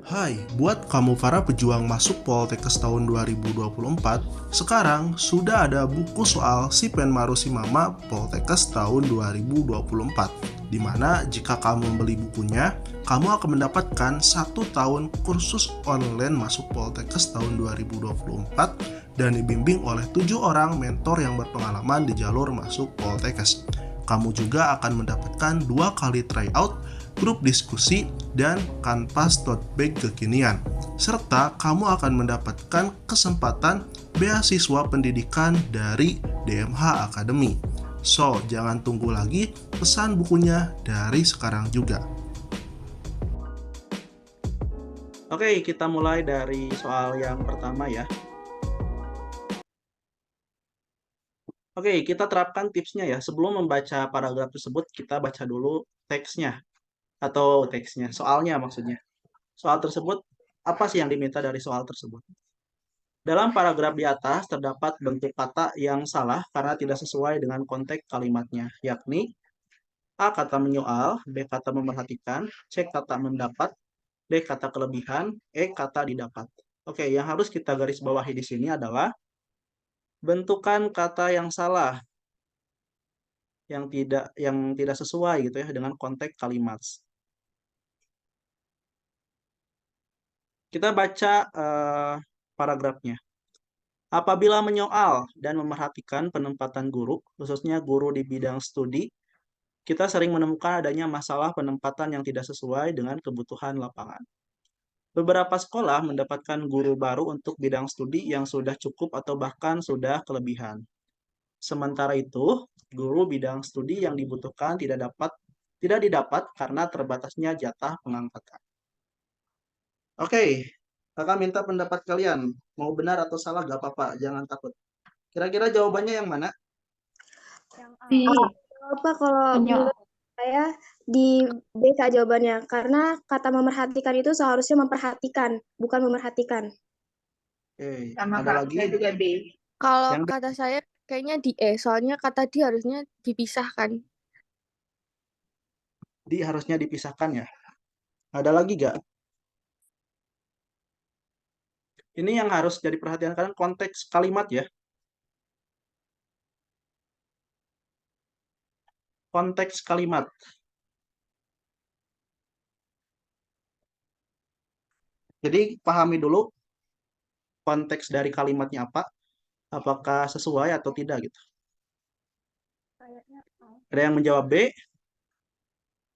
Hai, buat kamu para pejuang masuk Poltekkes tahun 2024, sekarang sudah ada buku soal Si Penmaru Si Mama Poltekkes tahun 2024, di mana jika kamu membeli bukunya, kamu akan mendapatkan 1 tahun kursus online masuk Poltekkes tahun 2024 dan dibimbing oleh 7 orang mentor yang berpengalaman di jalur masuk Poltekkes. Kamu juga akan mendapatkan 2 kali tryout, grup diskusi, dan kanvas tote bag kekinian. Serta kamu akan mendapatkan kesempatan beasiswa pendidikan dari DMH Academy. So, jangan tunggu lagi, pesan bukunya dari sekarang juga. Oke, kita mulai dari soal yang pertama ya. Oke, kita terapkan tipsnya ya. Sebelum membaca paragraf tersebut, kita baca dulu teksnya, soalnya maksudnya. Soal tersebut, apa sih yang diminta dari soal tersebut? Dalam paragraf di atas terdapat bentuk kata yang salah karena tidak sesuai dengan konteks kalimatnya, yakni A kata menyoal, B kata memerhatikan, C kata mendapat, D kata kelebihan, E kata didapat. Oke, yang harus kita garis bawahi di sini adalah bentukan kata yang salah, yang tidak sesuai gitu ya dengan konteks kalimat. Kita baca paragrafnya. Apabila menyoal dan memerhatikan penempatan guru, khususnya guru di bidang studi, kita sering menemukan adanya masalah penempatan yang tidak sesuai dengan kebutuhan lapangan. Beberapa sekolah mendapatkan guru baru untuk bidang studi yang sudah cukup atau bahkan sudah kelebihan. Sementara itu, guru bidang studi yang dibutuhkan tidak didapat karena terbatasnya jatah pengangkatan. Oke, kakak minta pendapat kalian. Mau benar atau salah gak apa-apa, jangan takut. Kira-kira jawabannya yang mana? Di Apa kalau penyo- menurut saya di B jawabannya karena kata memerhatikan itu seharusnya memperhatikan, bukan memerhatikan. Oke, sama ada Kak, lagi? saya juga D. Kalau Yang kata saya kayaknya di E, soalnya kata di harusnya dipisahkan. harusnya dipisahkan ya. Ada lagi gak? Ini yang harus jadi perhatian kalian konteks kalimat ya. Konteks kalimat. Jadi pahami dulu konteks dari kalimatnya apa, apakah sesuai atau tidak gitu. Ada yang menjawab B,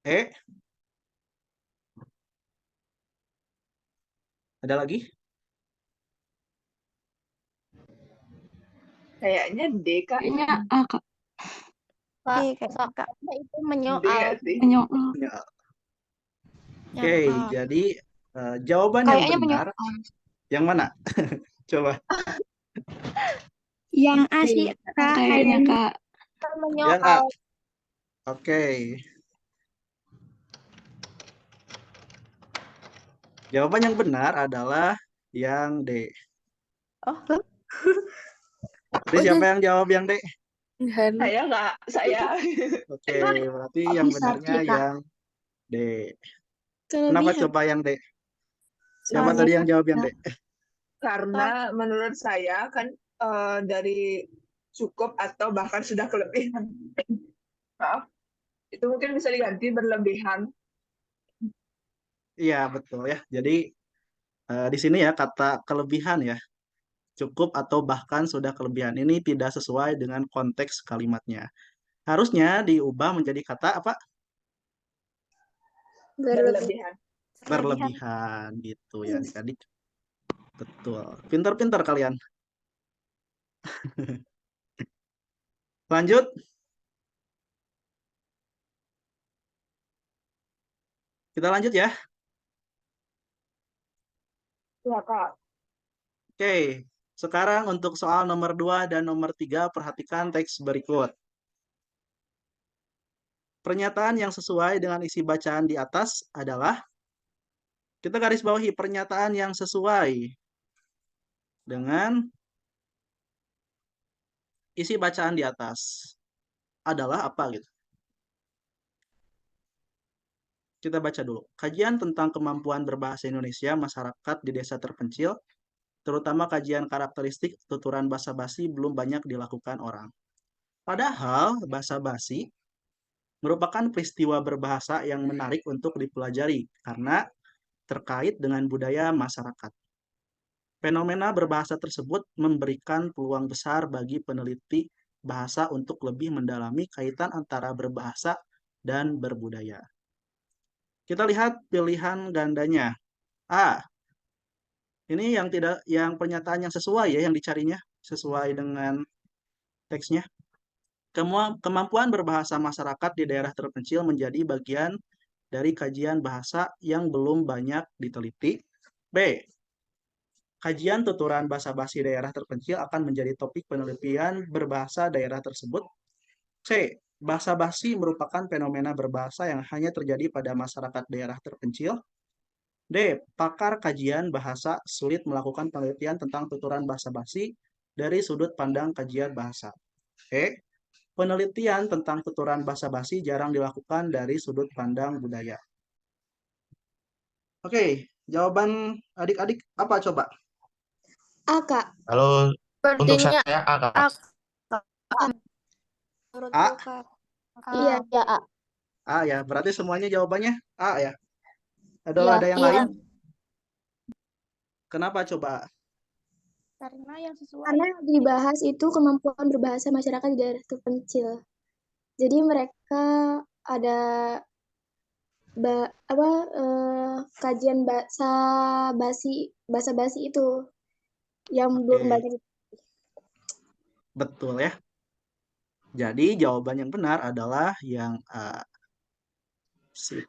E, ada lagi? Kayaknya D, Kak. Kayaknya A, Kak. Kak, Oke, soalnya itu D menyoal. nggak sih? Menyoal. Ya. Oke, Menyoal. jadi jawaban yang Kayaknya benar, menyoal. yang mana? Coba. yang A sih Kak, Kayaknya, Kak. Yang A. Menyoal. Oke. Jawaban yang benar adalah yang D. Oh, Jadi udah. siapa yang jawab yang D? Saya nggak, saya. Oke, berarti Kok yang bisa benarnya sih, Kak? yang D. Kenapa kelebihan. coba yang D? Siapa Soalnya tadi yang jawab yang D? Karena menurut saya kan dari cukup atau bahkan sudah kelebihan. Maaf, itu mungkin bisa diganti berlebihan. Iya, betul ya. Jadi di sini ya kata kelebihan ya. Cukup atau bahkan sudah kelebihan ini tidak sesuai dengan konteks kalimatnya. Harusnya diubah menjadi kata apa? Berlebihan. Berlebihan gitu ya adik-adik. Betul. Pintar-pintar kalian. Lanjut. Kita lanjut ya. Ya, Kak. Oke. Sekarang untuk soal nomor 2 dan nomor 3 perhatikan teks berikut. Pernyataan yang sesuai dengan isi bacaan di atas adalah kita garis bawahi pernyataan yang sesuai dengan isi bacaan di atas adalah apa gitu. kita baca dulu. Kajian tentang kemampuan berbahasa Indonesia masyarakat di desa terpencil, terutama kajian karakteristik tuturan basa-basi belum banyak dilakukan orang. Padahal basa-basi merupakan peristiwa berbahasa yang menarik untuk dipelajari karena terkait dengan budaya masyarakat. Fenomena berbahasa tersebut memberikan peluang besar bagi peneliti bahasa untuk lebih mendalami kaitan antara berbahasa dan berbudaya. Kita lihat pilihan gandanya. A. Ini yang pernyataan yang sesuai ya yang dicarinya, sesuai dengan teksnya. Kemampuan berbahasa masyarakat di daerah terpencil menjadi bagian dari kajian bahasa yang belum banyak diteliti. B. Kajian tuturan basa-basi daerah terpencil akan menjadi topik penelitian berbahasa daerah tersebut. C. Basa-basi merupakan fenomena berbahasa yang hanya terjadi pada masyarakat daerah terpencil. D. Pakar kajian bahasa sulit melakukan penelitian tentang tuturan basa-basi dari sudut pandang kajian bahasa. E. Penelitian tentang tuturan basa-basi jarang dilakukan dari sudut pandang budaya. Oke, jawaban adik-adik apa coba? A, Kak. Kalau untuk Sepertinya saya A, Kak. A. A. Iya. Ya, A. A ya, berarti semuanya jawabannya A ya. Iya. Ada yang Iya. lain? Kenapa coba? Karena yang sesuai. Karena dibahas itu kemampuan berbahasa masyarakat di daerah terpencil. Jadi mereka ada kajian basa-basi itu yang belum Oke, banyak. betul ya. Jadi jawaban yang benar adalah yang A. Sip.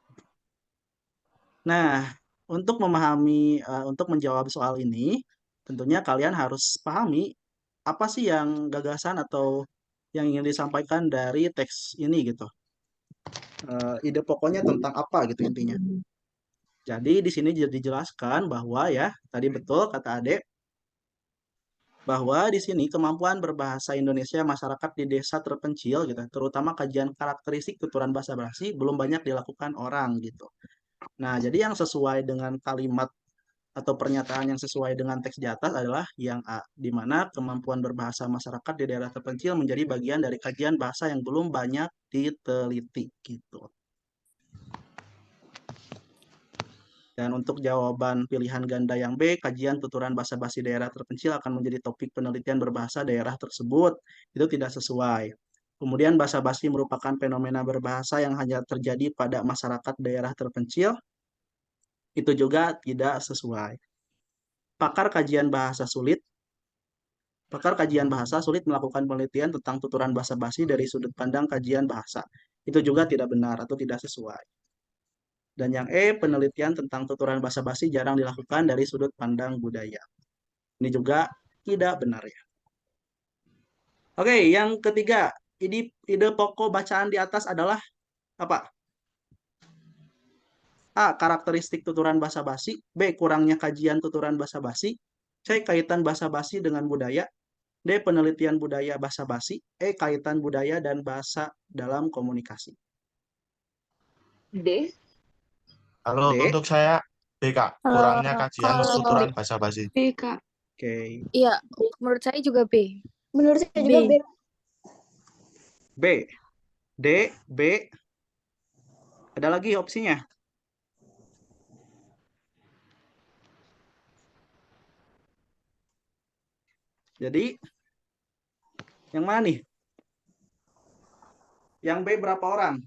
Nah, untuk untuk menjawab soal ini, tentunya kalian harus pahami apa sih yang gagasan atau yang ingin disampaikan dari teks ini gitu. Ide pokoknya tentang apa gitu intinya. Jadi di sini dijelaskan bahwa ya, tadi betul kata Ade, bahwa di sini kemampuan berbahasa Indonesia masyarakat di desa terpencil gitu, terutama kajian karakteristik tuturan bahasa basi belum banyak dilakukan orang gitu. Nah, jadi yang sesuai dengan kalimat atau pernyataan yang sesuai dengan teks di atas adalah yang A, di mana kemampuan berbahasa masyarakat di daerah terpencil menjadi bagian dari kajian bahasa yang belum banyak diteliti gitu. Dan untuk jawaban pilihan ganda yang B, kajian tuturan basa-basi daerah terpencil akan menjadi topik penelitian berbahasa daerah tersebut. Itu tidak sesuai. Kemudian basa-basi merupakan fenomena berbahasa yang hanya terjadi pada masyarakat daerah terpencil. Itu juga tidak sesuai. Pakar kajian bahasa sulit melakukan penelitian tentang tuturan basa-basi dari sudut pandang kajian bahasa. Itu juga tidak benar atau tidak sesuai. Dan yang E, penelitian tentang tuturan basa-basi jarang dilakukan dari sudut pandang budaya. Ini juga tidak benar ya. Oke, yang ketiga, ide pokok bacaan di atas adalah apa? A. Karakteristik tuturan basa-basi. B. Kurangnya kajian tuturan basa-basi. C. Kaitan basa-basi dengan budaya. D. Penelitian budaya basa-basi. E. Kaitan budaya dan bahasa dalam komunikasi. D. Kalau D. untuk saya B, Kak. Kurangnya kajian Kalau tuturan basa-basi. D, Kak. Oke. iya, menurut saya juga B. Menurut saya juga B. B. B. D. B. Ada lagi opsinya? Jadi, yang mana nih? Yang B berapa orang?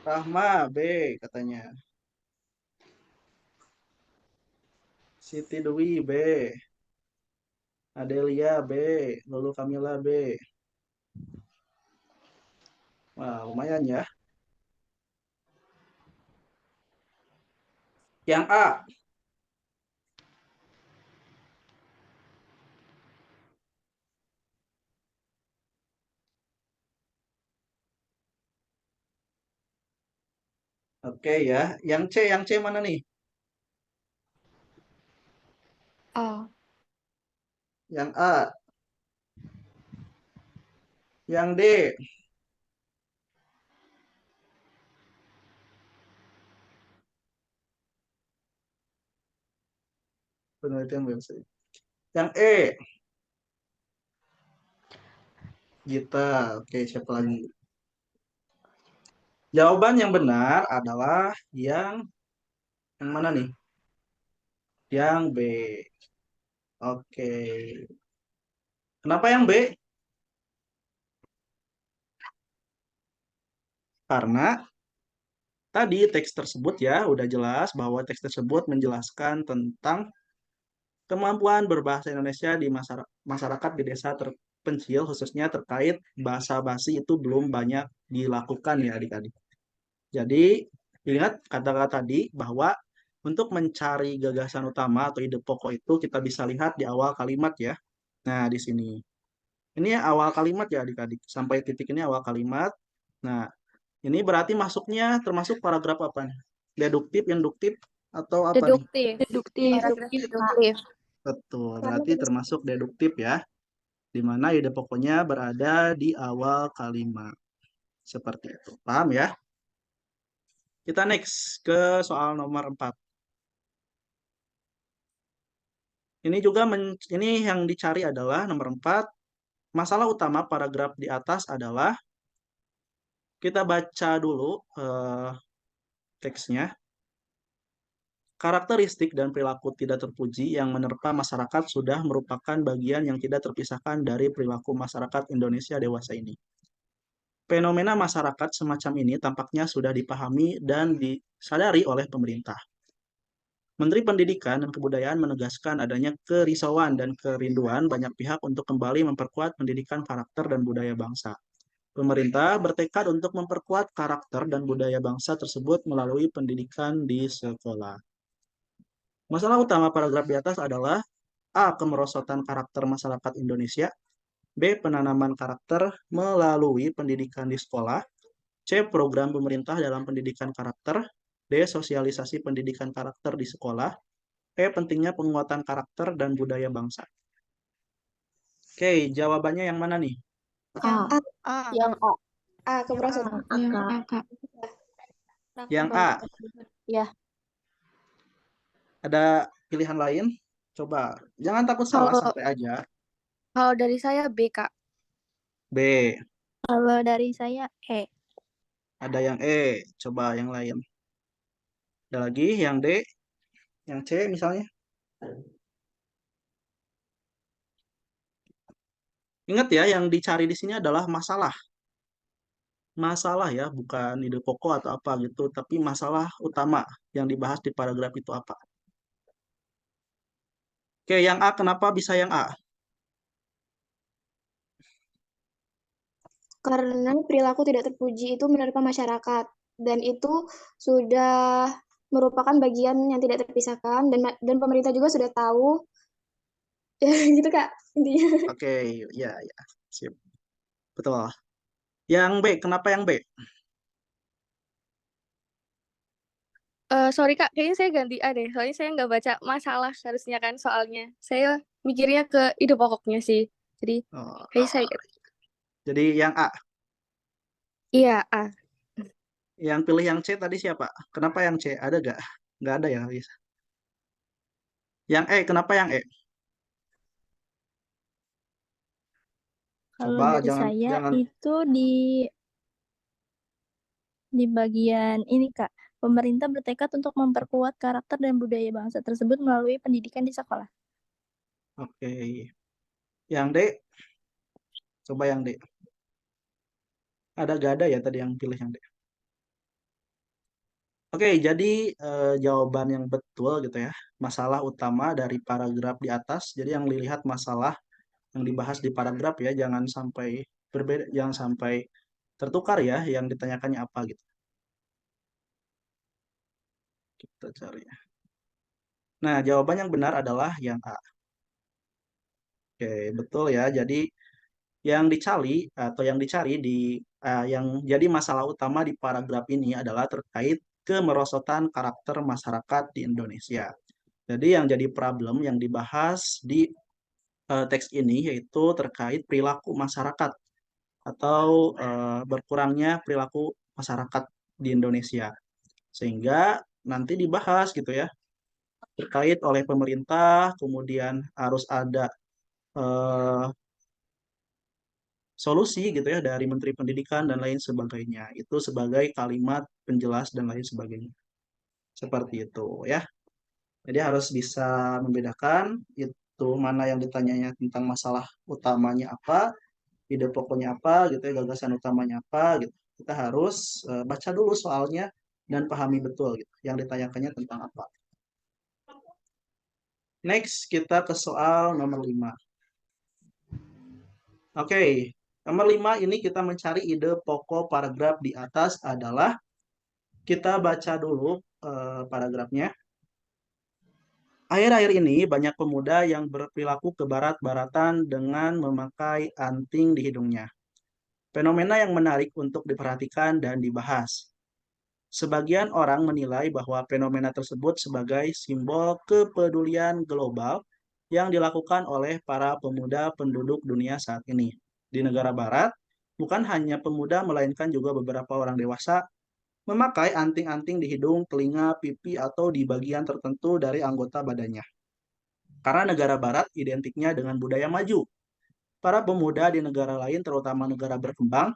Rahma B katanya. Siti Dewi B. Adelia B. Lulu Kamila B. Wah, lumayan ya. Yang A. Oke ya. Yang C mana nih? A. Yang A. Yang D. Penelitian website. Yang E. Gita. Oke, siapa lagi? Jawaban yang benar adalah yang mana nih? Yang B. Oke. Kenapa yang B? Karena tadi teks tersebut ya udah jelas bahwa teks tersebut menjelaskan tentang kemampuan berbahasa Indonesia di masyarakat di desa terpencil khususnya terkait bahasa basi itu belum banyak dilakukan ya adik-adik. Jadi ingat kata-kata tadi bahwa untuk mencari gagasan utama atau ide pokok itu kita bisa lihat di awal kalimat ya. Nah, di sini. Ini awal kalimat ya adik-adik. Sampai titik ini awal kalimat. Nah, ini berarti masuknya termasuk paragraf apa nih? Deduktif, induktif, atau apa nih? Deduktif. Deduktif. Paragraf deduktif. Betul, berarti termasuk deduktif ya. Di mana ide pokoknya berada di awal kalimat. Seperti itu. Paham ya? Kita next ke soal nomor 4. Ini juga ini yang dicari adalah nomor 4. Masalah utama paragraf di atas adalah kita baca dulu teksnya. Karakteristik dan perilaku tidak terpuji yang menerpa masyarakat sudah merupakan bagian yang tidak terpisahkan dari perilaku masyarakat Indonesia dewasa ini. Fenomena masyarakat semacam ini tampaknya sudah dipahami dan disadari oleh pemerintah. Menteri Pendidikan dan Kebudayaan menegaskan adanya kerisauan dan kerinduan banyak pihak untuk kembali memperkuat pendidikan karakter dan budaya bangsa. Pemerintah bertekad untuk memperkuat karakter dan budaya bangsa tersebut melalui pendidikan di sekolah. Masalah utama paragraf di atas adalah A. Kemerosotan karakter masyarakat Indonesia. B. Penanaman karakter melalui pendidikan di sekolah. C. Program pemerintah dalam pendidikan karakter. D. Sosialisasi pendidikan karakter di sekolah. E. Pentingnya penguatan karakter dan budaya bangsa. Oke, jawabannya yang mana nih? Yang A. A. Kemerosotan. Yang A. Ya. Ada pilihan lain? Coba, jangan takut salah, santai aja. Kalau dari saya B, Kak. B. Kalau dari saya E. Ada yang E. Coba yang lain. Ada lagi yang D. Yang C misalnya. Ingat ya, yang dicari di sini adalah masalah. Masalah ya, bukan ide pokok atau apa gitu, tapi masalah utama yang dibahas di paragraf itu apa. Oke, yang A, kenapa bisa yang A? Karena perilaku tidak terpuji itu menerpa masyarakat dan itu sudah merupakan bagian yang tidak terpisahkan dan pemerintah juga sudah tahu. Ya, gitu Kak intinya. Oke, ya, sip. Betul. Yang B, kenapa yang B? Sorry Kak, kayaknya saya ganti A deh. Soalnya saya nggak baca masalah harusnya kan soalnya. Saya mikirnya ke ide pokoknya sih. Jadi, Oh, kayaknya saya jadi yang A. iya A. Yang pilih yang C tadi siapa? Kenapa yang C? Ada gak? Nggak ada ya, bisa. Yang E, kenapa yang E? Kalau Coba dari saya jangan. itu di bagian ini Kak, pemerintah bertekad untuk memperkuat karakter dan budaya bangsa tersebut melalui pendidikan di sekolah. Oke. Yang D, coba yang D. Gak ada ya tadi yang pilih yang D. Oke, jadi jawaban yang betul gitu ya. Masalah utama dari paragraf di atas. Jadi yang dilihat masalah yang dibahas di paragraf ya, jangan sampai berbeda, jangan sampai tertukar ya yang ditanyakannya apa gitu. Kita cari ya. Nah, jawaban yang benar adalah yang A. Oke, betul ya. Jadi yang dicari yang jadi masalah utama di paragraf ini adalah terkait kemerosotan karakter masyarakat di Indonesia. Jadi yang jadi problem yang dibahas di teks ini, yaitu terkait perilaku masyarakat atau berkurangnya perilaku masyarakat di Indonesia. Sehingga nanti dibahas gitu ya, terkait oleh pemerintah, kemudian harus ada eh, solusi gitu ya dari Menteri Pendidikan dan lain sebagainya. Itu sebagai kalimat penjelas dan lain sebagainya. Seperti itu ya. Jadi harus bisa membedakan itu mana yang ditanyanya tentang masalah utamanya apa, ide pokoknya apa gitu ya, gagasan utamanya apa gitu. Kita harus baca dulu soalnya dan pahami betul gitu yang ditanyakannya tentang apa. Next, kita ke soal nomor 5. Oke, nomor 5 ini kita mencari ide pokok paragraf di atas adalah, kita baca dulu paragrafnya. Akhir-akhir ini banyak pemuda yang berperilaku kebarat-baratan dengan memakai anting di hidungnya. Fenomena yang menarik untuk diperhatikan dan dibahas. Sebagian orang menilai bahwa fenomena tersebut sebagai simbol kepedulian global yang dilakukan oleh para pemuda penduduk dunia saat ini. Di negara barat, bukan hanya pemuda melainkan juga beberapa orang dewasa memakai anting-anting di hidung, telinga, pipi, atau di bagian tertentu dari anggota badannya. Karena negara barat identiknya dengan budaya maju. Para pemuda di negara lain, terutama negara berkembang,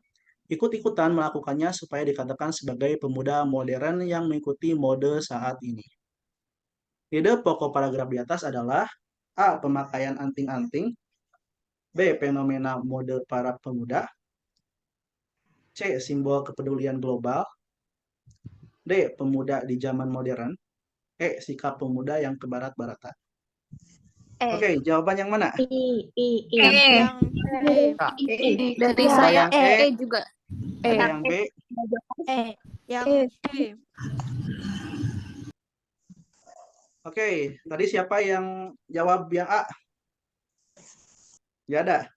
ikut-ikutan melakukannya supaya dikatakan sebagai pemuda modern yang mengikuti mode saat ini. Ide pokok paragraf di atas adalah A. Pemakaian anting-anting, B. Fenomena mode para pemuda, C. Simbol kepedulian global, D. Pemuda di zaman modern, E. Sikap pemuda yang kebarat-baratan. Oke, jawaban yang mana? Yang dari Ada saya yang E, juga. ada yang B. Yang Oke, tadi siapa yang jawab yang A? Ya ada.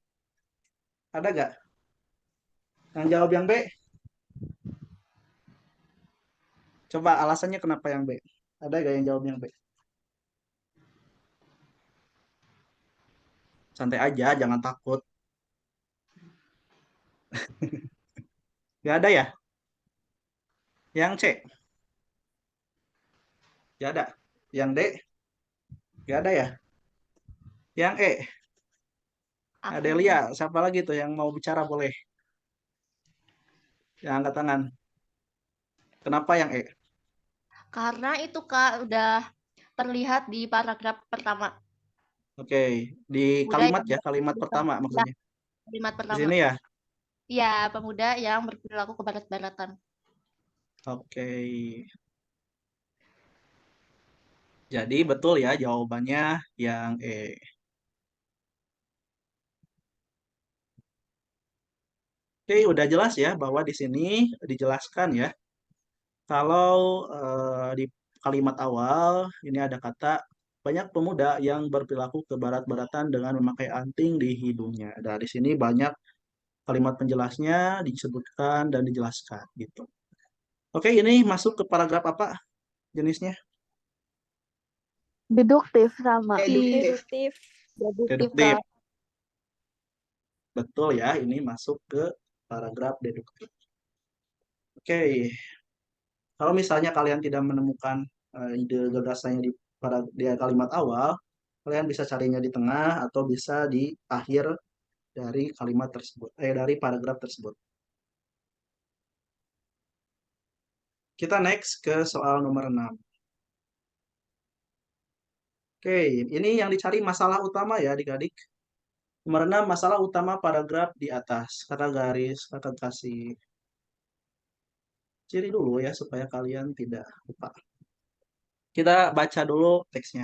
Ada gak? Yang jawab yang B? Coba alasannya kenapa yang B? Ada gak yang jawab yang B? Santai aja, jangan takut. Gak ada ya? Yang C? Gak ada. Yang D? Gak ada ya? Yang E? Adelia, siapa lagi tuh yang mau bicara boleh? Yang angkat tangan. Kenapa yang E? Karena itu Kak udah terlihat di paragraf pertama. Oke, di Pemuda kalimat yang ya, kalimat pertama maksudnya. kalimat Di pertama. sini ya? Iya, pemuda yang berperilaku kebarat-baratan. Oke. Jadi betul ya jawabannya yang E. Oke, udah jelas ya bahwa di sini dijelaskan ya. Kalau di kalimat awal ini ada kata banyak pemuda yang berperilaku kebarat-baratan dengan memakai anting di hidungnya. Nah, di sini banyak kalimat penjelasnya disebutkan dan dijelaskan gitu. Oke, ini masuk ke paragraf apa jenisnya? Deduktif sama. Deduktif. Deduktif. Betul ya, ini masuk ke paragraf deduktif. Oke. Kalau misalnya kalian tidak menemukan ide gagasannya di kalimat awal, kalian bisa carinya di tengah atau bisa di akhir dari kalimat tersebut, dari paragraf tersebut. Kita next ke soal nomor 6. Oke, ini yang dicari masalah utama ya adik-adik. Nomor 6, masalah utama paragraf di atas. Kakak garis, kakak kasih ciri dulu ya supaya kalian tidak lupa. Kita baca dulu teksnya.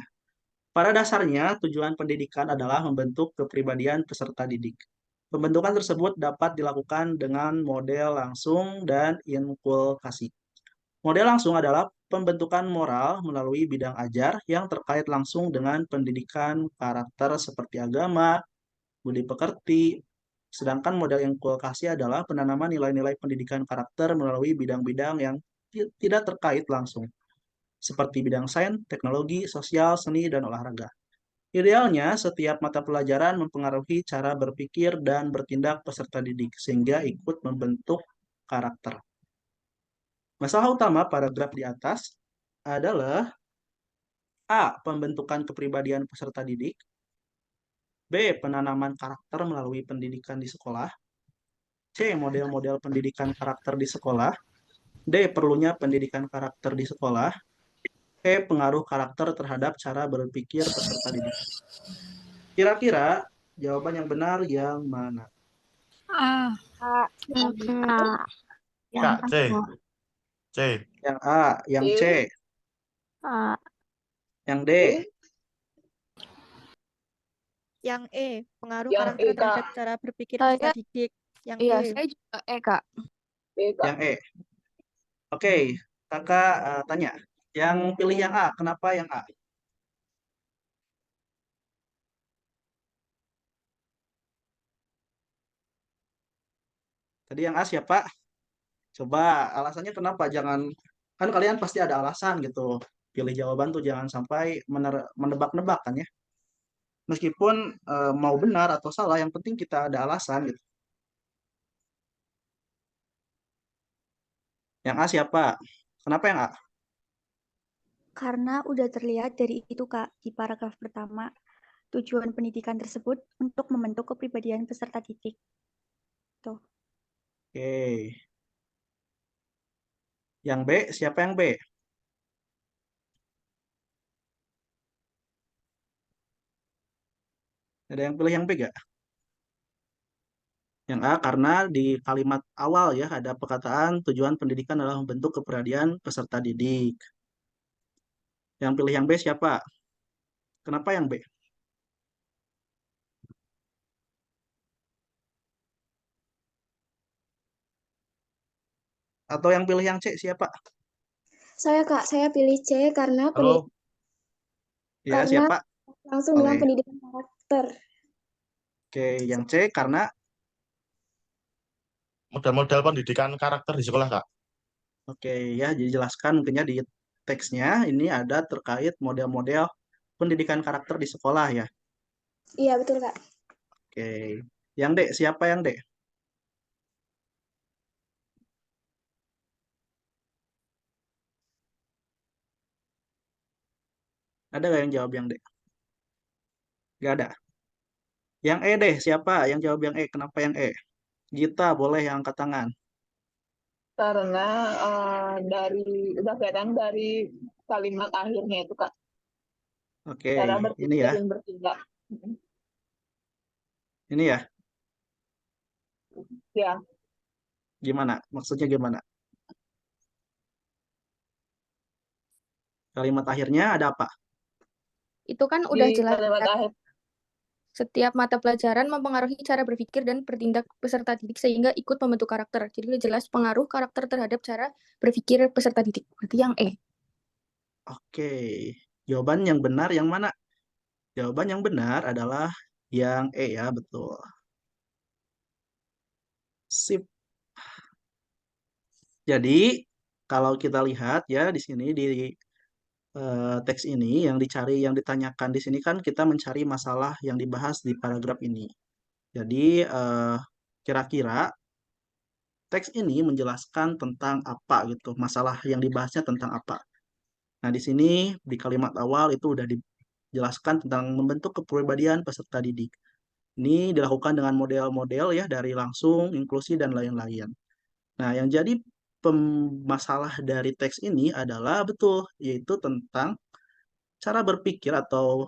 Pada dasarnya, tujuan pendidikan adalah membentuk kepribadian peserta didik. Pembentukan tersebut dapat dilakukan dengan model langsung dan inkulkasi. Model langsung adalah pembentukan moral melalui bidang ajar yang terkait langsung dengan pendidikan karakter seperti agama, budi pekerti. Sedangkan model inkulkasi adalah penanaman nilai-nilai pendidikan karakter melalui bidang-bidang yang tidak terkait langsung, seperti bidang sains, teknologi, sosial, seni, dan olahraga. Idealnya, setiap mata pelajaran mempengaruhi cara berpikir dan bertindak peserta didik, sehingga ikut membentuk karakter. Masalah utama paragraf di atas adalah A. Pembentukan kepribadian peserta didik. B. Penanaman karakter melalui pendidikan di sekolah. C. Model-model pendidikan karakter di sekolah. D. Perlunya pendidikan karakter di sekolah. E. Pengaruh karakter terhadap cara berpikir peserta didik. Kira-kira jawaban yang benar yang mana? A. Kak, C. C. Yang A, yang C, A. yang D. Yang E, pengaruh Yang karakter E, Kak. terhadap cara berpikir Saya- peserta didik. Yang Iya, E. saya juga Kak. B, Kak. Yang E. Oke, kakak tanya. Yang pilih yang A, kenapa yang A? Tadi yang A siapa? Coba alasannya kenapa? Jangan, kan kalian pasti ada alasan gitu. Pilih jawaban tuh jangan sampai menebak-nebak kan ya. Meskipun mau benar atau salah, yang penting kita ada alasan gitu. Yang A siapa? Kenapa yang A? Karena udah terlihat dari itu, Kak, di paragraf pertama, tujuan pendidikan tersebut untuk membentuk kepribadian peserta didik. Tuh. Oke. Yang B, siapa yang B? Ada yang pilih yang B gak? Yang A, karena di kalimat awal ya ada perkataan tujuan pendidikan adalah membentuk kepribadian peserta didik. Yang pilih yang B siapa? Kenapa yang B? Atau yang pilih yang C siapa? Saya Kak, saya pilih C karena Halo. Ya, Karena- siapa? langsung dengan Oleh. pendidikan karakter. Oke, yang C karena Model-model pendidikan karakter di sekolah, Kak. oke ya, dijelaskan mungkinnya di teksnya ini ada terkait model-model pendidikan karakter di sekolah ya. Iya, betul Kak. Oke. Yang D, siapa yang D? Ada nggak yang jawab yang D? Nggak ada. Yang E deh, siapa yang jawab yang E? Kenapa yang E? Gita, boleh yang angkat tangan. Karena udah kelihatan dari kalimat akhirnya itu, Kak. Oke, Cara ini berpikir ya. dan bertindak. Ini ya. Ya, Gimana? Maksudnya gimana? Kalimat akhirnya ada apa? Itu kan udah di jelas kalimat Kak. akhir. Setiap mata pelajaran mempengaruhi cara berpikir dan bertindak peserta didik sehingga ikut membentuk karakter. Jadi udah jelas pengaruh karakter terhadap cara berpikir peserta didik. Berarti yang E. Oke. Jawaban yang benar yang mana? Jawaban yang benar adalah yang E ya, betul. Sip. Jadi, kalau kita lihat ya di sini di teks ini yang dicari, yang ditanyakan di sini kan kita mencari masalah yang dibahas di paragraf ini. Jadi, kira-kira teks ini menjelaskan tentang apa gitu, masalah yang dibahasnya tentang apa. Nah, di sini di kalimat awal itu udah dijelaskan tentang membentuk kepribadian peserta didik. Ini dilakukan dengan model-model ya dari langsung, inklusi, dan lain-lain. Nah, yang jadi masalah dari teks ini adalah betul, yaitu tentang cara berpikir atau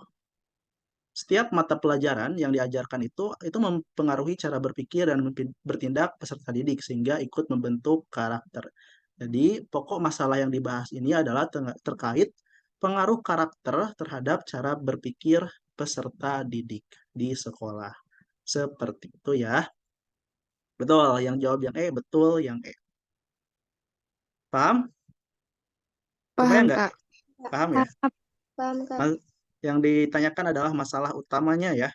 setiap mata pelajaran yang diajarkan itu mempengaruhi cara berpikir dan bertindak peserta didik sehingga ikut membentuk karakter. Jadi, pokok masalah yang dibahas ini adalah terkait pengaruh karakter terhadap cara berpikir peserta didik di sekolah. Seperti itu ya. Betul, yang jawab yang E, betul yang E. Paham? Kebayang Paham, nggak? Kak. Paham ya? Paham Kak. Yang ditanyakan adalah masalah utamanya ya.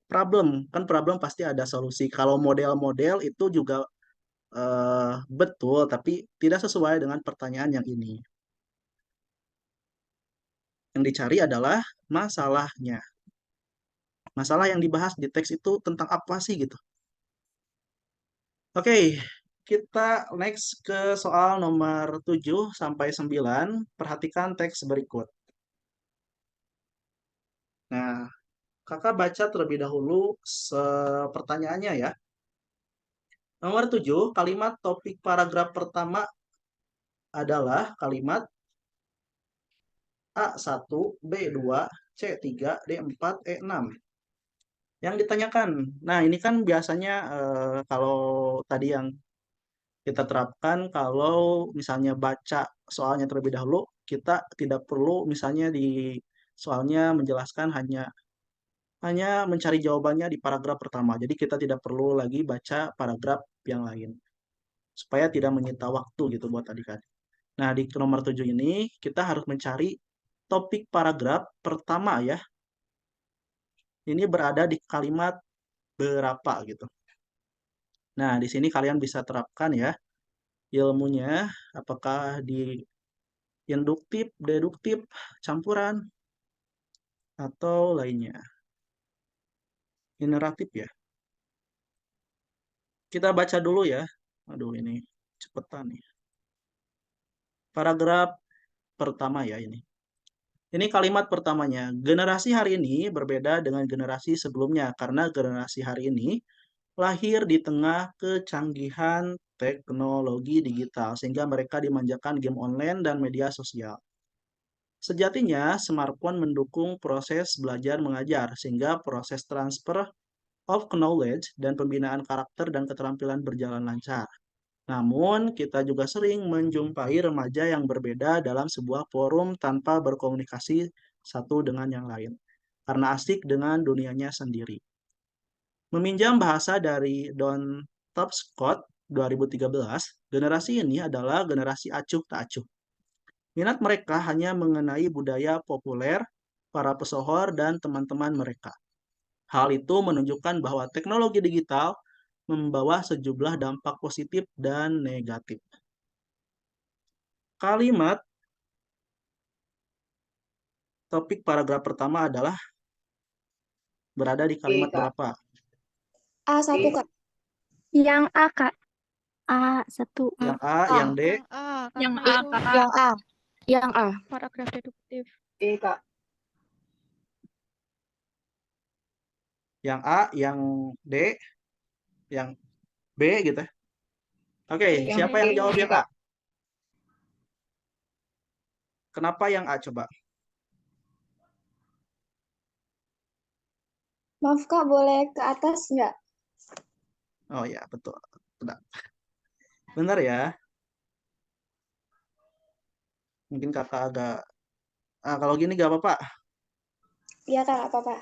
Problem, kan problem pasti ada solusi. Kalau model-model itu juga betul, tapi tidak sesuai dengan pertanyaan yang ini. Yang dicari adalah masalahnya. Masalah yang dibahas di teks itu tentang apa sih gitu. Oke, kita next ke soal nomor 7 sampai 9. Perhatikan teks berikut. Nah, kakak baca terlebih dahulu pertanyaannya ya. Nomor 7, kalimat topik paragraf pertama adalah kalimat A1, B2, C3, D4, E6. Yang ditanyakan, nah ini kan biasanya kalau tadi yang kita terapkan, kalau misalnya baca soalnya terlebih dahulu, kita tidak perlu misalnya di soalnya menjelaskan hanya mencari jawabannya di paragraf pertama. Jadi kita tidak perlu lagi baca paragraf yang lain. Supaya tidak menyita waktu gitu buat adik-adik. Nah, di nomor 7 ini kita harus mencari topik paragraf pertama ya. Ini berada di kalimat berapa gitu. Nah, di sini kalian bisa terapkan ya ilmunya, apakah di induktif, deduktif, campuran, atau lainnya. Generatif ya. Kita baca dulu ya. Aduh, ini cepetan nih. Paragraf pertama ya ini. Ini kalimat pertamanya. Generasi hari ini berbeda dengan generasi sebelumnya karena generasi hari ini lahir di tengah kecanggihan teknologi digital sehingga mereka dimanjakan game online dan media sosial. Sejatinya, smartphone mendukung proses belajar mengajar sehingga proses transfer of knowledge dan pembinaan karakter dan keterampilan berjalan lancar. Namun, kita juga sering menjumpai remaja yang berbeda dalam sebuah forum tanpa berkomunikasi satu dengan yang lain, karena asik dengan dunianya sendiri. Meminjam bahasa dari Don Tapscott 2013, generasi ini adalah generasi acuh tak acuh. Minat mereka hanya mengenai budaya populer, para pesohor, dan teman-teman mereka. Hal itu menunjukkan bahwa teknologi digital membawa sejumlah dampak positif dan negatif. Kalimat topik paragraf pertama adalah berada di kalimat Kak. berapa? A1, Kak. Yang A, Kak. A1. Yang A, yang D, Yang A, Yang karena A, itu yang A, yang A. paragraf deduktif. Kak. yang A, yang D, yang B gitu. Oke, Yang siapa yang B, jawab yang A? Kak. Kenapa yang A coba? Maaf, Kak, boleh ke atas nggak? Oh ya, betul. Benar ya. Mungkin kakak agak... kalau gini gak apa-apa. Iya, Kak, nggak apa-apa.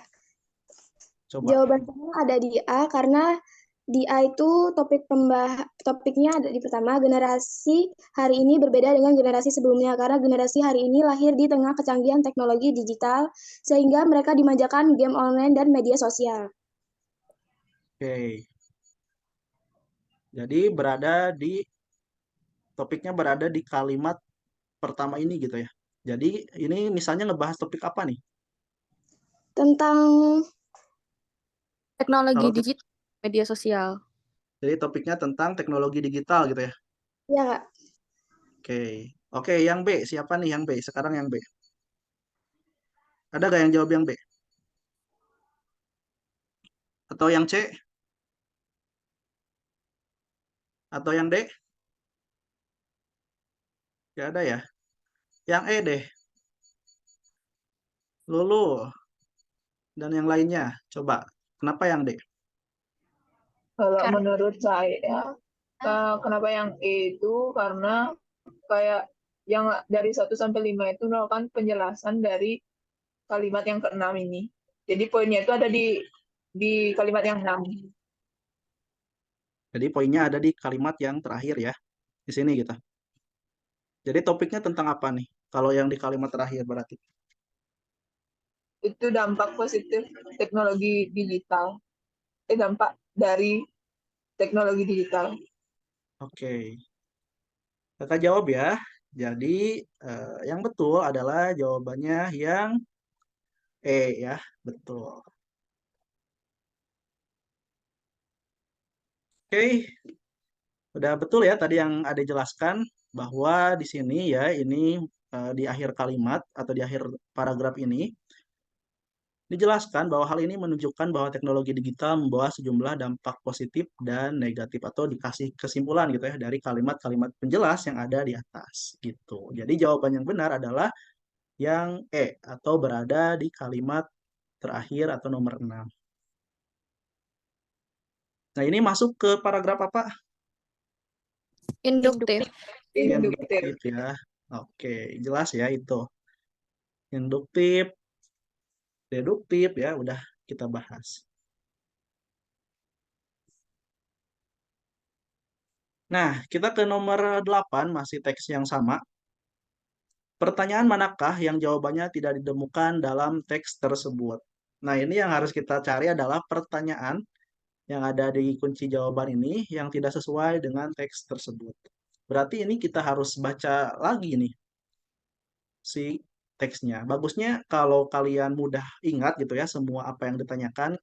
Coba. Jawaban saya ada di A karena di A itu topiknya ada di pertama, generasi hari ini berbeda dengan generasi sebelumnya karena generasi hari ini lahir di tengah kecanggihan teknologi digital sehingga mereka dimanjakan game online dan media sosial. Oke. Jadi topiknya berada di kalimat pertama ini gitu ya. Jadi ini misalnya ngebahas topik apa nih? Tentang Teknologi Kalau digital, media sosial. Jadi topiknya tentang teknologi digital gitu ya. ya, Kak. Oke. Oke, yang B. Siapa nih yang B? Sekarang yang B. Ada gak yang jawab yang B? Atau yang C? Atau yang D? Gak ada ya. Yang E deh. Lulu. Dan yang lainnya. Coba. Kenapa yang D? Kalau menurut saya, kenapa yang E itu karena kayak yang dari 1 sampai 5 itu melakukan penjelasan dari kalimat yang ke-6 ini. Jadi poinnya itu ada di kalimat yang 6. Jadi poinnya ada di kalimat yang terakhir ya. Di sini gitu. Jadi topiknya tentang apa nih? Kalau yang di kalimat terakhir berarti. Itu dampak positif teknologi digital. Dampak dari teknologi digital. Oke. Kakak jawab ya. Jadi yang betul adalah jawabannya yang E ya, betul. Oke, udah betul ya tadi yang ada jelaskan bahwa di sini ya ini di akhir kalimat atau di akhir paragraf ini dijelaskan bahwa hal ini menunjukkan bahwa teknologi digital membawa sejumlah dampak positif dan negatif atau dikasih kesimpulan gitu ya dari kalimat-kalimat penjelas yang ada di atas gitu. Jadi jawaban yang benar adalah yang E atau berada di kalimat terakhir atau nomor 6. Nah, ini masuk ke paragraf apa? Induktif. Induktif ya. Oke, jelas ya itu. Induktif, deduktif ya udah kita bahas. Nah, kita ke nomor 8 masih teks yang sama. Pertanyaan manakah yang jawabannya tidak ditemukan dalam teks tersebut? Nah, ini yang harus kita cari adalah pertanyaan yang ada di kunci jawaban ini yang tidak sesuai dengan teks tersebut. Berarti ini kita harus baca lagi nih si teksnya. Bagusnya kalau kalian mudah ingat gitu ya semua apa yang ditanyakan.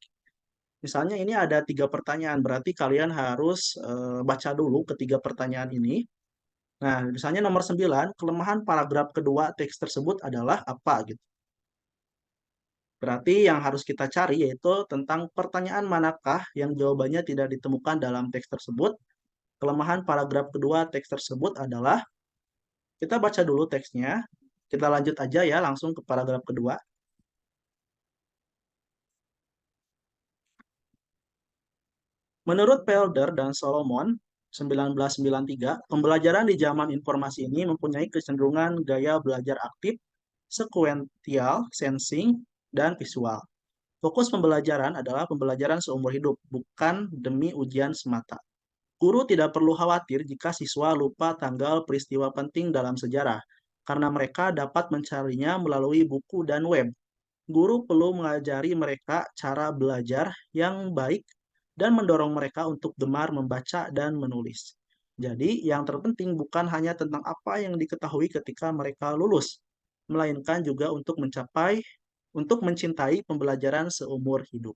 Misalnya ini ada 3 pertanyaan, berarti kalian harus baca dulu ketiga pertanyaan ini. Nah, misalnya nomor 9, kelemahan paragraf kedua teks tersebut adalah apa gitu. Berarti yang harus kita cari yaitu tentang pertanyaan manakah yang jawabannya tidak ditemukan dalam teks tersebut. Kelemahan paragraf kedua teks tersebut adalah, kita baca dulu teksnya, kita lanjut aja ya langsung ke paragraf kedua. Menurut Pelder dan Solomon, 1993, pembelajaran di zaman informasi ini mempunyai kecenderungan gaya belajar aktif, sekuensial, sensing, dan visual. Fokus pembelajaran adalah pembelajaran seumur hidup, bukan demi ujian semata. Guru tidak perlu khawatir jika siswa lupa tanggal peristiwa penting dalam sejarah, karena mereka dapat mencarinya melalui buku dan web. Guru perlu mengajari mereka cara belajar yang baik dan mendorong mereka untuk gemar membaca dan menulis. Jadi, yang terpenting bukan hanya tentang apa yang diketahui ketika mereka lulus, melainkan juga untuk mencintai pembelajaran seumur hidup.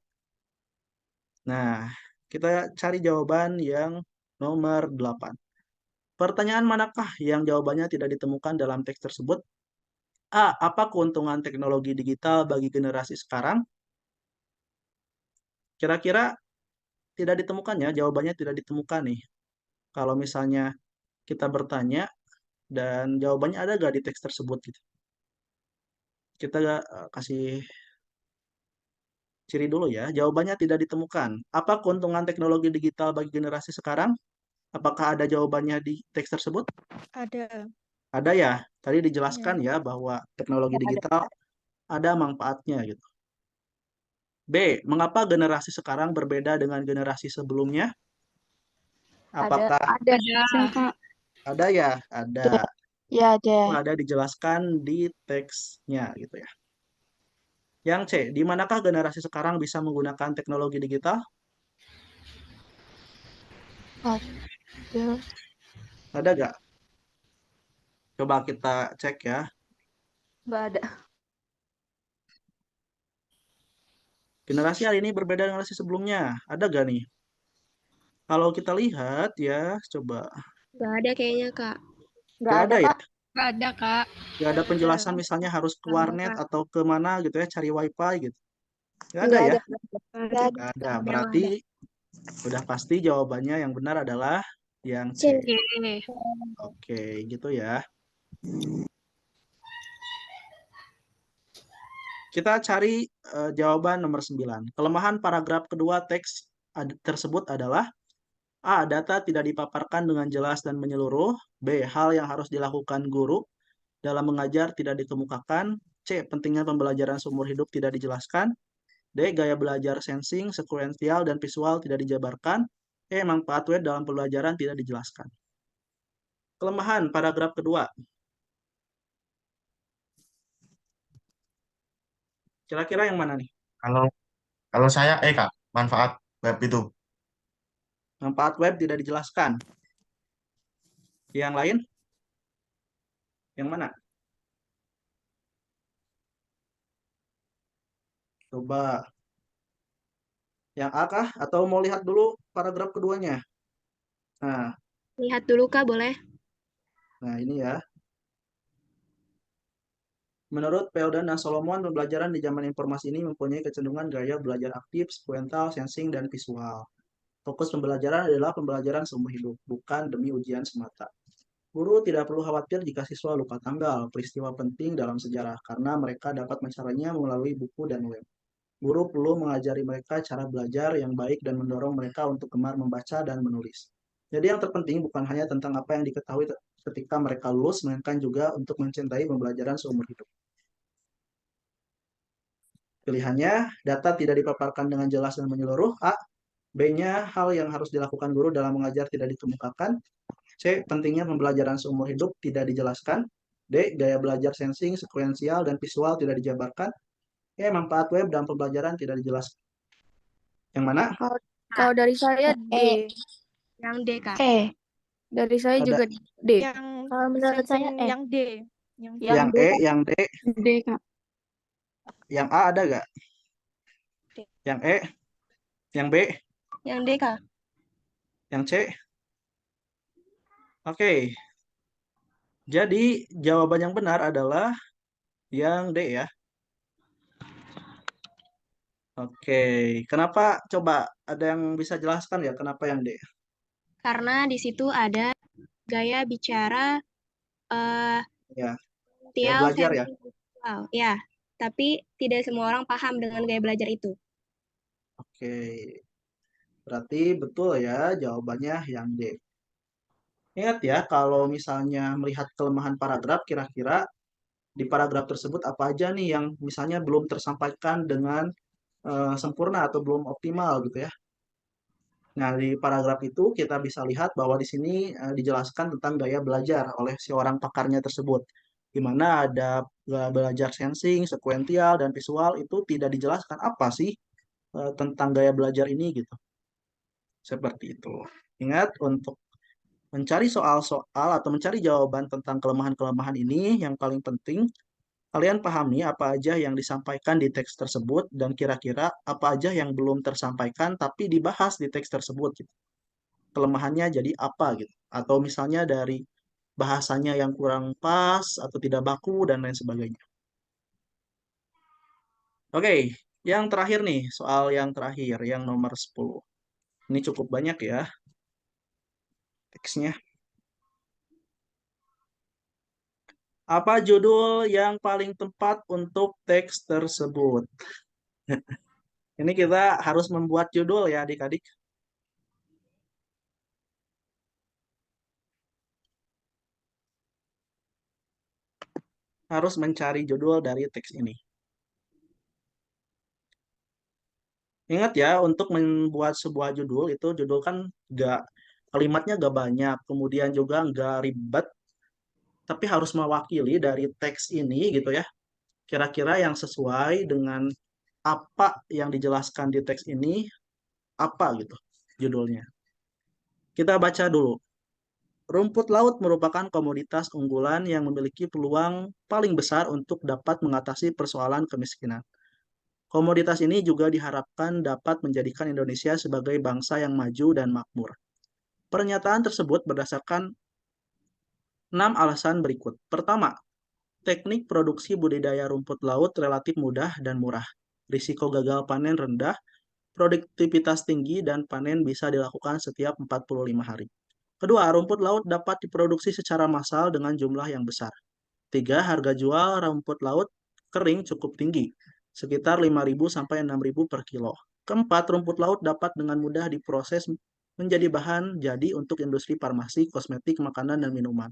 Nah, kita cari jawaban yang nomor 8. Pertanyaan manakah yang jawabannya tidak ditemukan dalam teks tersebut? A. Apa keuntungan teknologi digital bagi generasi sekarang? Kira-kira tidak ditemukannya, jawabannya tidak ditemukan nih. Kalau misalnya kita bertanya dan jawabannya ada nggak di teks tersebut gitu. Kita kasih ciri dulu ya, jawabannya tidak ditemukan. Apa keuntungan teknologi digital bagi generasi sekarang? Apakah ada jawabannya di teks tersebut? Ada. Ada ya, tadi dijelaskan ya bahwa teknologi digital ada manfaatnya gitu. B. Mengapa generasi sekarang berbeda dengan generasi sebelumnya? Apakah Ada. ada ya? Ada. Ya, Itu ada. ada dijelaskan di teksnya gitu ya. Yang C. Di manakah generasi sekarang bisa menggunakan teknologi digital? Ada. Ada nggak? Coba kita cek ya. Nggak ada. Generasi hari ini berbeda dengan generasi sebelumnya. Ada nggak nih? Kalau kita lihat ya, coba. Nggak ada kayaknya, Kak. Nggak ada ya? Nggak ada, Kak. Nggak ada penjelasan misalnya harus ke warnet atau ke mana gitu ya, cari wifi gitu. Nggak ada Nggak ya? ada. Nggak ada. Berarti udah pasti jawabannya yang benar adalah yang C. Oke, gitu ya. Kita cari jawaban nomor 9. Kelemahan paragraf kedua teks tersebut adalah A. Data tidak dipaparkan dengan jelas dan menyeluruh. B. Hal yang harus dilakukan guru dalam mengajar tidak dikemukakan. C. Pentingnya pembelajaran seumur hidup tidak dijelaskan. D. Gaya belajar sensing, sekuensial, dan visual tidak dijabarkan. E. Manfaat web dalam pembelajaran tidak dijelaskan. Kelemahan paragraf kedua. Kira-kira yang mana nih? Kalau saya Kak, manfaat web itu. Manfaat web tidak dijelaskan. Yang lain? Yang mana? Coba. Yang A kah? Atau mau lihat dulu paragraf keduanya? Nah, Lihat dulu Kak, boleh? ini ya. Menurut Peodan dan Solomon, pembelajaran di zaman informasi ini mempunyai kecenderungan gaya belajar aktif, sekuensial, sensing, dan visual. Fokus pembelajaran adalah pembelajaran seumur hidup, bukan demi ujian semata. Guru tidak perlu khawatir jika siswa lupa tanggal, peristiwa penting dalam sejarah, karena mereka dapat mencarinya melalui buku dan web. Guru perlu mengajari mereka cara belajar yang baik dan mendorong mereka untuk gemar membaca dan menulis. Jadi yang terpenting bukan hanya tentang apa yang diketahui ketika mereka lulus, melainkan juga untuk mencintai pembelajaran seumur hidup. Pilihannya, data tidak dipaparkan dengan jelas dan menyeluruh. A. B-nya, hal yang harus dilakukan guru dalam mengajar tidak dikemukakan. C. Pentingnya pembelajaran seumur hidup tidak dijelaskan. D. Gaya belajar sensing, sekuensial, dan visual tidak dijabarkan. E. Manfaat web dan pembelajaran tidak dijelaskan. Yang mana? Kalau dari saya D. Yang D Kak. Dari saya Ada juga D. Yang Kalau menurut saya sensing yang D. yang E, yang D, D Kak. yang A ada gak? D. Yang E, yang B, Yang D, Kak. yang C. Oke, jadi jawaban yang benar adalah yang D ya. Oke, kenapa? Coba ada yang bisa jelaskan ya kenapa yang D? Karena di situ ada gaya bicara Ya, gaya Tial belajar ya. sensing visual. Ya, tapi tidak semua orang paham dengan gaya belajar itu. Oke, berarti betul ya jawabannya yang D. Ingat ya, kalau misalnya melihat kelemahan paragraf, kira-kira di paragraf tersebut apa aja nih yang misalnya belum tersampaikan dengan sempurna atau belum optimal gitu ya. Nah, di paragraf itu kita bisa lihat bahwa di sini dijelaskan tentang gaya belajar oleh si orang pakarnya tersebut. Di mana ada belajar sensing, sekuensial, dan visual itu tidak dijelaskan apa sih tentang gaya belajar ini gitu. Seperti itu. Ingat untuk mencari soal-soal atau mencari jawaban tentang kelemahan-kelemahan ini yang paling penting kalian pahami apa aja yang disampaikan di teks tersebut dan kira-kira apa aja yang belum tersampaikan tapi dibahas di teks tersebut gitu. Kelemahannya jadi apa gitu. Atau misalnya dari bahasanya yang kurang pas atau tidak baku dan lain sebagainya. Oke, yang terakhir nih, soal yang terakhir, yang nomor 10. Ini cukup banyak ya teksnya. Apa judul yang paling tepat untuk teks tersebut? Ini kita harus membuat judul ya adik-adik. Harus mencari judul dari teks ini. Ingat ya, untuk membuat sebuah judul itu judul kan kalimatnya gak banyak, kemudian juga gak ribet, tapi harus mewakili dari teks ini gitu ya. Kira-kira yang sesuai dengan apa yang dijelaskan di teks ini, apa gitu judulnya. Kita baca dulu. Rumput laut merupakan komoditas unggulan yang memiliki peluang paling besar untuk dapat mengatasi persoalan kemiskinan. Komoditas ini juga diharapkan dapat menjadikan Indonesia sebagai bangsa yang maju dan makmur. Pernyataan tersebut berdasarkan 6 alasan berikut. Pertama, teknik produksi budidaya rumput laut relatif mudah dan murah. Risiko gagal panen rendah, produktivitas tinggi, dan panen bisa dilakukan setiap 45 hari. Kedua, rumput laut dapat diproduksi secara massal dengan jumlah yang besar. Tiga, harga jual rumput laut kering cukup tinggi, sekitar 5.000 sampai 6.000 per kilo. Keempat, rumput laut dapat dengan mudah diproses menjadi bahan jadi untuk industri farmasi, kosmetik, makanan, dan minuman,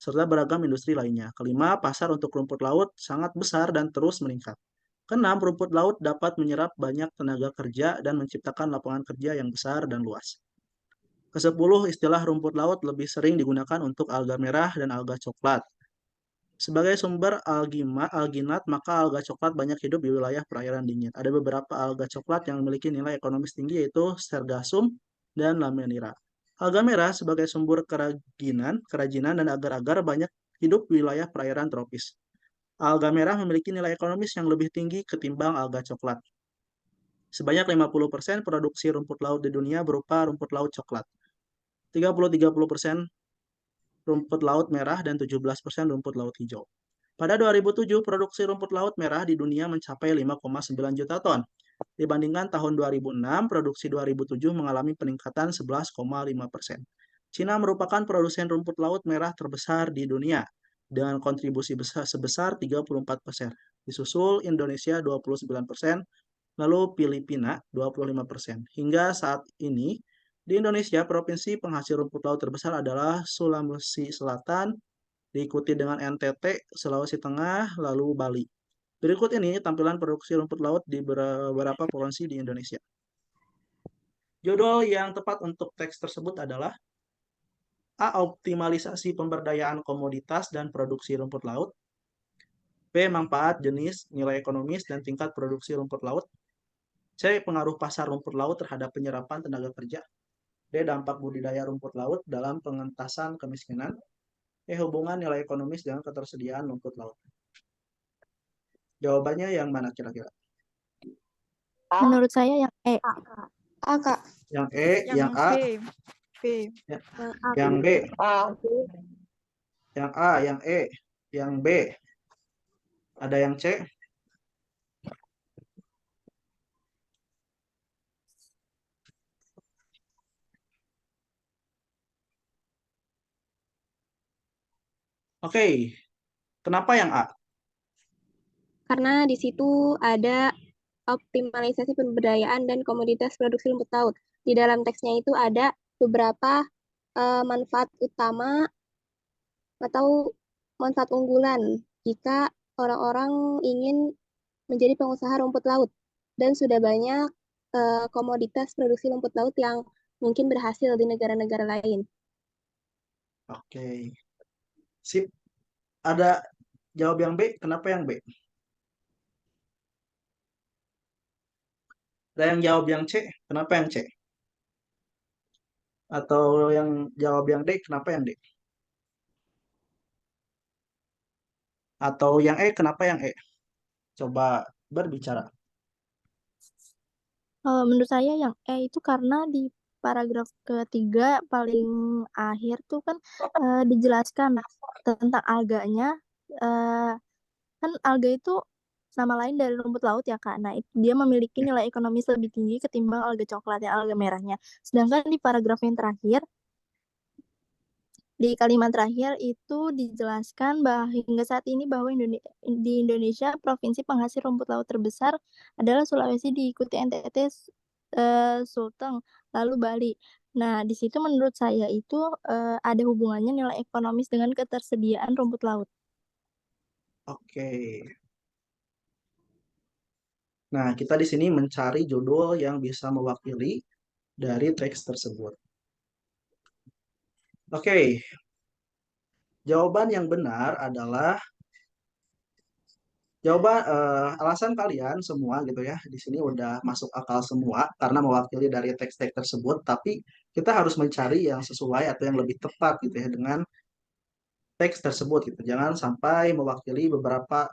serta beragam industri lainnya. Kelima, pasar untuk rumput laut sangat besar dan terus meningkat. Keenam, rumput laut dapat menyerap banyak tenaga kerja dan menciptakan lapangan kerja yang besar dan luas. Kesepuluh, istilah rumput laut lebih sering digunakan untuk alga merah dan alga coklat. Sebagai sumber alginat, maka alga coklat banyak hidup di wilayah perairan dingin. Ada beberapa alga coklat yang memiliki nilai ekonomis tinggi yaitu Sargassum dan Lamanira. Alga merah sebagai sumber kerajinan dan agar-agar banyak hidup di wilayah perairan tropis. Alga merah memiliki nilai ekonomis yang lebih tinggi ketimbang alga coklat. Sebanyak 50% produksi rumput laut di dunia berupa rumput laut coklat. 30-30% rumput laut merah dan 17% rumput laut hijau. Pada 2007, produksi rumput laut merah di dunia mencapai 5,9 juta ton. Dibandingkan tahun 2006, produksi 2007 mengalami peningkatan 11,5%. Cina merupakan produsen rumput laut merah terbesar di dunia dengan kontribusi sebesar 34%. Disusul Indonesia 29%, lalu Filipina 25%. Hingga saat ini, di Indonesia, provinsi penghasil rumput laut terbesar adalah Sulawesi Selatan, diikuti dengan NTT, Sulawesi Tengah, lalu Bali. Berikut ini tampilan produksi rumput laut di beberapa provinsi di Indonesia. Judul yang tepat untuk teks tersebut adalah A. Optimalisasi pemberdayaan komoditas dan produksi rumput laut. B. Manfaat, jenis, nilai ekonomis, dan tingkat produksi rumput laut. C. Pengaruh pasar rumput laut terhadap penyerapan tenaga kerja. D. Dampak budidaya rumput laut dalam pengentasan kemiskinan. E. Hubungan nilai ekonomis dengan ketersediaan rumput laut. Jawabannya yang mana kira-kira? Menurut saya yang E. A, Kak. Yang E, yang A, B. yang B, A. yang A, yang E, yang B. Ada yang C? Oke, kenapa yang A? Karena di situ ada optimalisasi pemberdayaan dan komoditas produksi rumput laut. Di dalam teksnya itu ada beberapa manfaat utama atau manfaat unggulan jika orang-orang ingin menjadi pengusaha rumput laut. Dan sudah banyak komoditas produksi rumput laut yang mungkin berhasil di negara-negara lain. Oke. Sip. Ada jawab yang B, kenapa yang B? Ada yang jawab yang C, kenapa yang C? Atau yang jawab yang D, kenapa yang D? Atau yang E, kenapa yang E? Coba berbicara. Menurut saya yang E itu karena di paragraf ketiga paling akhir tuh kan dijelaskan tentang alganya. Kan alga itu nama lain dari rumput laut ya Kak. Nah, dia memiliki nilai ekonomis lebih tinggi ketimbang alga coklat ya, alga merahnya. Sedangkan di paragraf yang terakhir, di kalimat terakhir itu dijelaskan bahwa hingga saat ini bahwa di Indonesia provinsi penghasil rumput laut terbesar adalah Sulawesi, diikuti NTT, Sulteng, lalu Bali. Nah, di situ menurut saya itu ada hubungannya nilai ekonomis dengan ketersediaan rumput laut. Oke. Nah, kita di sini mencari judul yang bisa mewakili dari teks tersebut. Oke. Jawaban yang benar adalah alasan kalian semua gitu ya. Di sini udah masuk akal semua karena mewakili dari teks-teks tersebut, tapi kita harus mencari yang sesuai atau yang lebih tepat gitu ya dengan teks tersebut gitu. Jangan sampai mewakili beberapa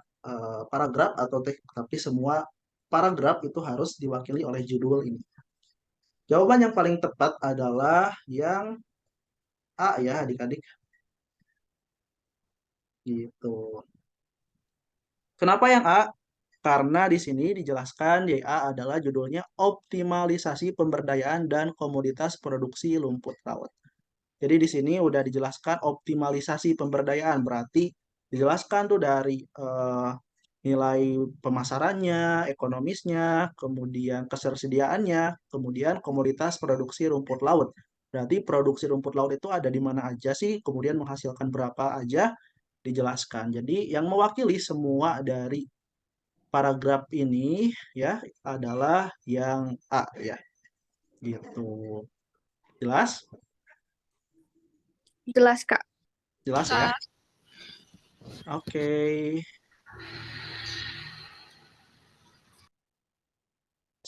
paragraf atau teks, tapi semua paragraf itu harus diwakili oleh judul ini. Jawaban yang paling tepat adalah yang A ya adik-adik. Gitu. Kenapa yang A? Karena di sini dijelaskan YA adalah judulnya optimalisasi pemberdayaan dan komoditas produksi rumput laut. Jadi di sini udah dijelaskan optimalisasi pemberdayaan, berarti dijelaskan tuh dari nilai pemasarannya, ekonomisnya, kemudian ketersediaannya, kemudian komoditas produksi rumput laut. Berarti produksi rumput laut itu ada di mana aja sih, kemudian menghasilkan berapa aja, dijelaskan. Jadi yang mewakili semua dari paragraf ini ya adalah yang A ya. Gitu. Jelas? Jelas, Kak. Jelas ya? Oke.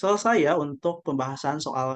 Selesai ya untuk pembahasan soal